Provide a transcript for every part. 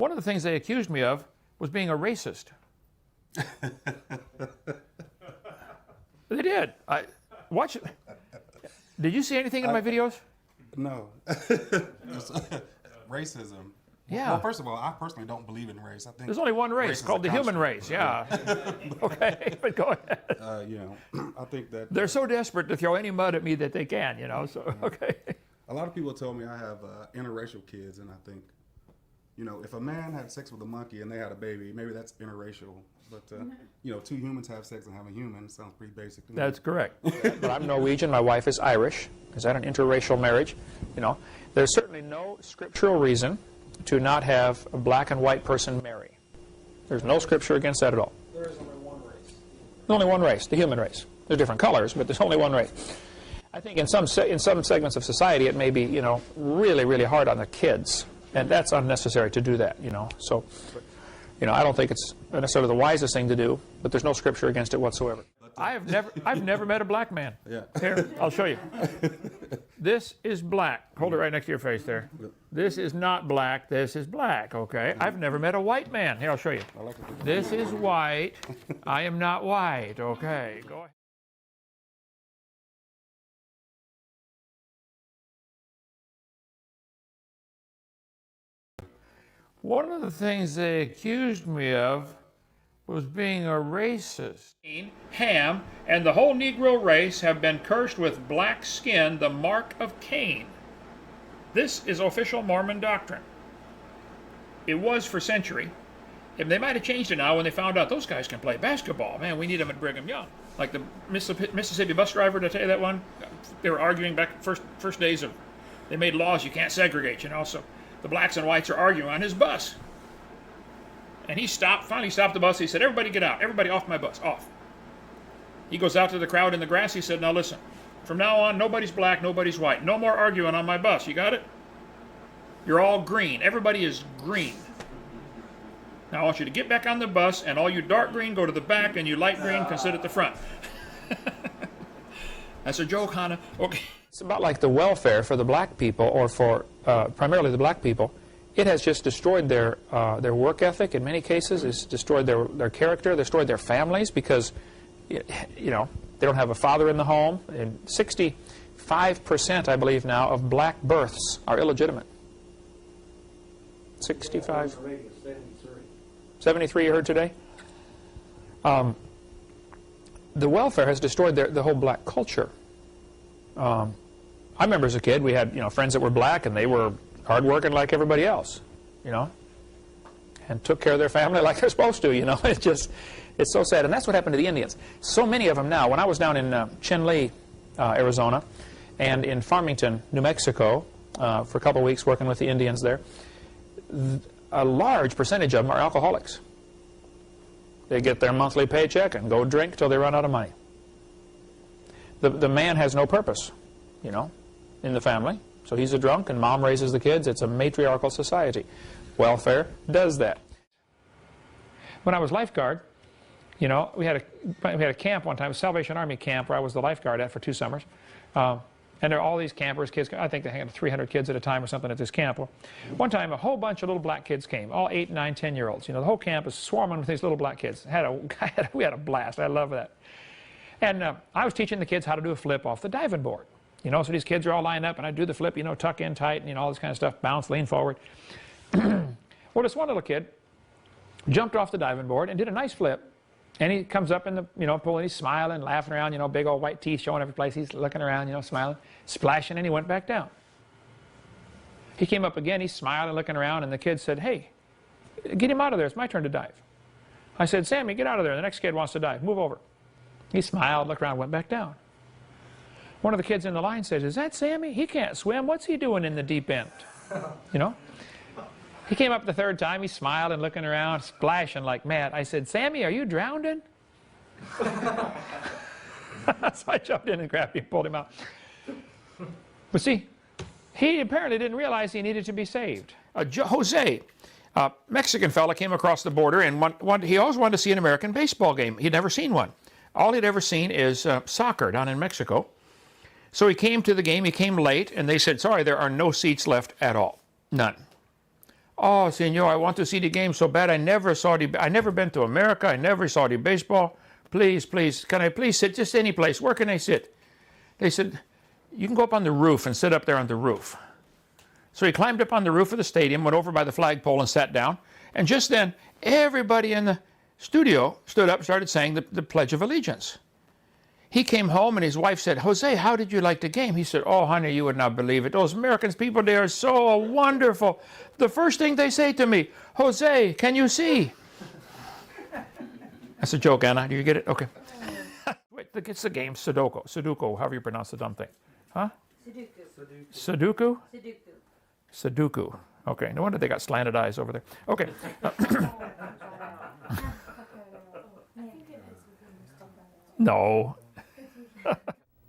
One of the things they accused me of was being a racist. They did. Watch it. Did you see anything in my videos? No. Racism. Yeah. Well, first of all, I personally don't believe in race. I think there's only one race called the human race. Yeah. Okay, but go ahead. You know, I think that they're so desperate to throw any mud at me that they can. You know. So okay. a lot of people tell me I have interracial kids, and I think, you know, if a man had sex with a monkey and they had a baby, maybe that's interracial. But, you know, two humans have sex and have a human. It sounds pretty basic to me. That's correct. But I'm Norwegian. My wife is Irish. Is that an interracial marriage? You know, there's certainly no scriptural reason to not have a black and white person marry. There's no scripture against that at all. There is only one race. There's only one race, the human race. There's different colors, but there's only one race. I think in some segments of society it may be, you know, really, really hard on the kids. And that's unnecessary to do that, you know. So, you know, I don't think it's necessarily the wisest thing to do, but there's no scripture against it whatsoever. I've never met a black man. Yeah. Here, I'll show you. This is black. Hold it right next to your face there. This is not black. This is black, okay? I've never met a white man. Here, I'll show you. This is white. I am not white, okay? Go ahead. One of the things they accused me of was being a racist. Ham and the whole Negro race have been cursed with black skin, the mark of Cain. This is official Mormon doctrine. It was for centuries. And they might have changed it now when they found out those guys can play basketball. Man, we need them at Brigham Young. Like the Mississippi bus driver, did I tell you that one? They were arguing back first days of, they made laws you can't segregate, you know, so the blacks and whites are arguing on his bus. And he finally stopped the bus. He said, everybody get out. Everybody off my bus. Off. He goes out to the crowd in the grass. He said, now listen, from now on, nobody's black, nobody's white. No more arguing on my bus. You got it? You're all green. Everybody is green. Now I want you to get back on the bus, and all you dark green go to the back, and you light green can sit at the front. That's a joke, Hannah. Okay. It's about like the welfare for the black people, or for primarily the black people. It has just destroyed their work ethic in many cases. It's destroyed their character, destroyed their families, because, you know, they don't have a father in the home. And 65%, I believe now, of black births are illegitimate. 65? 73 you heard today? The welfare has destroyed the whole black culture. I remember as a kid, we had, you know, friends that were black, and they were hard-working like everybody else, you know, and took care of their family like they're supposed to, you know. It's so sad. And that's what happened to the Indians. So many of them now. When I was down in Chinle, Arizona, and in Farmington, New Mexico, for a couple of weeks working with the Indians there, a large percentage of them are alcoholics. They get their monthly paycheck and go drink till they run out of money. The man has no purpose, you know, in the family. So he's a drunk, and mom raises the kids. It's a matriarchal society. Welfare does that. When I was lifeguard, you know, we had a camp one time, a Salvation Army camp, where I was the lifeguard at for 2 summers. And there are all these campers, kids. I think they had 300 kids at a time or something at this camp. Well, one time, a whole bunch of little black kids came, all 8, 9, 10-year-olds. You know, the whole camp was swarming with these little black kids. We had a blast. I love that. And I was teaching the kids how to do a flip off the diving board. You know, so these kids are all lined up, and I do the flip, you know, tuck in tight, and, you know, all this kind of stuff, bounce, lean forward. Well, this one little kid jumped off the diving board and did a nice flip. And he comes up in the, you know, pool, and he's smiling, laughing around, you know, big old white teeth showing every place. He's looking around, you know, smiling, splashing, and he went back down. He came up again, he's smiling, looking around, and the kid said, hey, get him out of there. It's my turn to dive. I said, Sammy, get out of there. The next kid wants to dive. Move over. He smiled, looked around, went back down. One of the kids in the line says, is that Sammy? He can't swim. What's he doing in the deep end? You know? He came up the third time. He smiled and looking around, splashing like mad. I said, Sammy, are you drowning? So I jumped in and grabbed him and pulled him out. But see, he apparently didn't realize he needed to be saved. Jose, a Mexican fella, came across the border, and he always wanted to see an American baseball game. He'd never seen one. All he'd ever seen is soccer down in Mexico. So he came to the game. He came late, and they said, sorry, there are no seats left at all. None. Oh, senor, I want to see the game so bad. I never been to America. I never saw the baseball. Please, please, can I please sit just any place? Where can I sit? They said, you can go up on the roof and sit up there on the roof. So he climbed up on the roof of the stadium, went over by the flagpole and sat down. And just then, everybody in the studio stood up and started saying the Pledge of Allegiance. He came home and his wife said, Jose, how did you like the game? He said, oh, honey, you would not believe it. Those American people, they are so wonderful. The first thing they say to me, Jose, can you see? That's a joke, Anna. Do you get it? Okay. Wait, it's the game, Sudoku. Sudoku, however you pronounce the dumb thing. Huh? Sudoku. Sudoku? Sudoku. Okay, no wonder they got slanted eyes over there. Okay. No.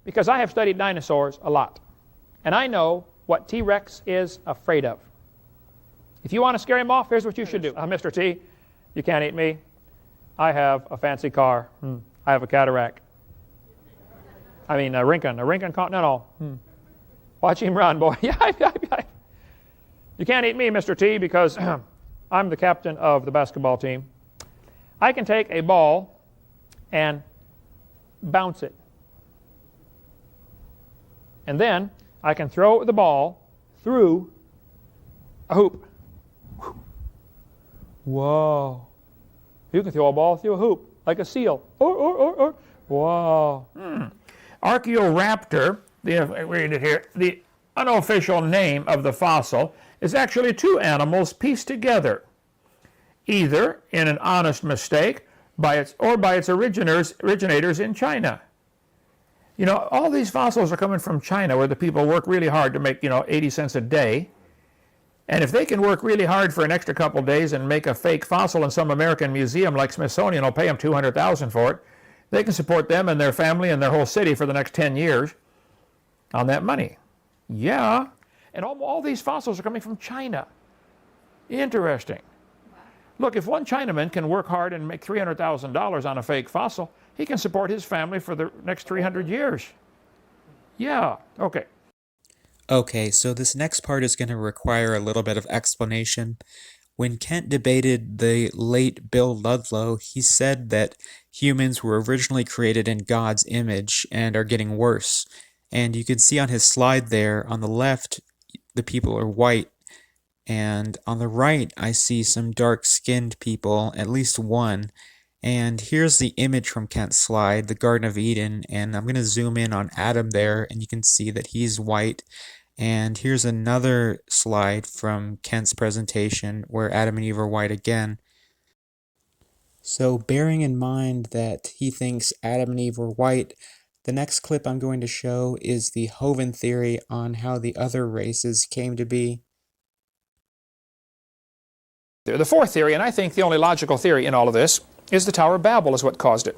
Because I have studied dinosaurs a lot. And I know what TRex is afraid of. If you want to scare him off, here's what you should do. Mr. T, you can't eat me. I have a fancy car. I have a cataract. I mean, a Rincon Continental. Watch him run, boy. You can't eat me, Mr. T, because I'm the captain of the basketball team. I can take a ball and bounce it. And then I can throw the ball through a hoop. Whoa. You can throw a ball through a hoop like a seal. Wow. Archaeoraptor, read it here, the unofficial name of the fossil is actually two animals pieced together, either in an honest mistake by its originators in China. You know, all these fossils are coming from China, where the people work really hard to make, 80 cents a day. And if they can work really hard for an extra couple days and make a fake fossil in some American museum like Smithsonian will pay them $200,000 for it, they can support them and their family and their whole city for the next 10 years on that money. Yeah. And all these fossils are coming from China. Interesting. Look, if one Chinaman can work hard and make $300,000 on a fake fossil, he can support his family for the next 300 years. Yeah, okay. Okay, so this next part is going to require a little bit of explanation. When Kent debated the late Bill Ludlow, he said that humans were originally created in God's image and are getting worse. And you can see on his slide there, on the left, the people are white. And on the right, I see some dark-skinned people, at least one. And here's the image from Kent's slide, the Garden of Eden. And I'm going to zoom in on Adam there, and you can see that he's white. And here's another slide from Kent's presentation where Adam and Eve are white again. So bearing in mind that he thinks Adam and Eve were white, the next clip I'm going to show is the Hovind theory on how the other races came to be. The fourth theory, and I think the only logical theory in all of this, is the Tower of Babel is what caused it.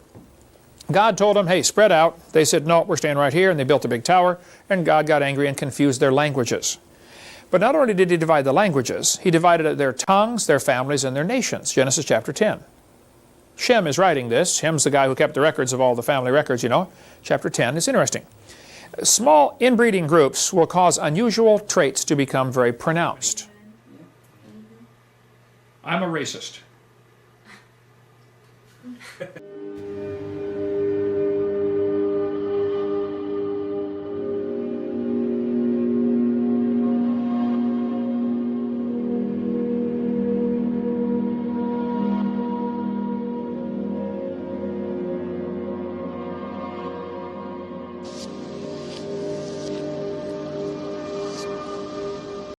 God told them, hey, spread out. They said, no, we're staying right here, and they built a big tower, and God got angry and confused their languages. But not only did he divide the languages, he divided their tongues, their families, and their nations. Genesis chapter 10. Shem is writing this. Shem's the guy who kept the records of all the family records, Chapter 10. It's interesting. Small inbreeding groups will cause unusual traits to become very pronounced. I'm a racist.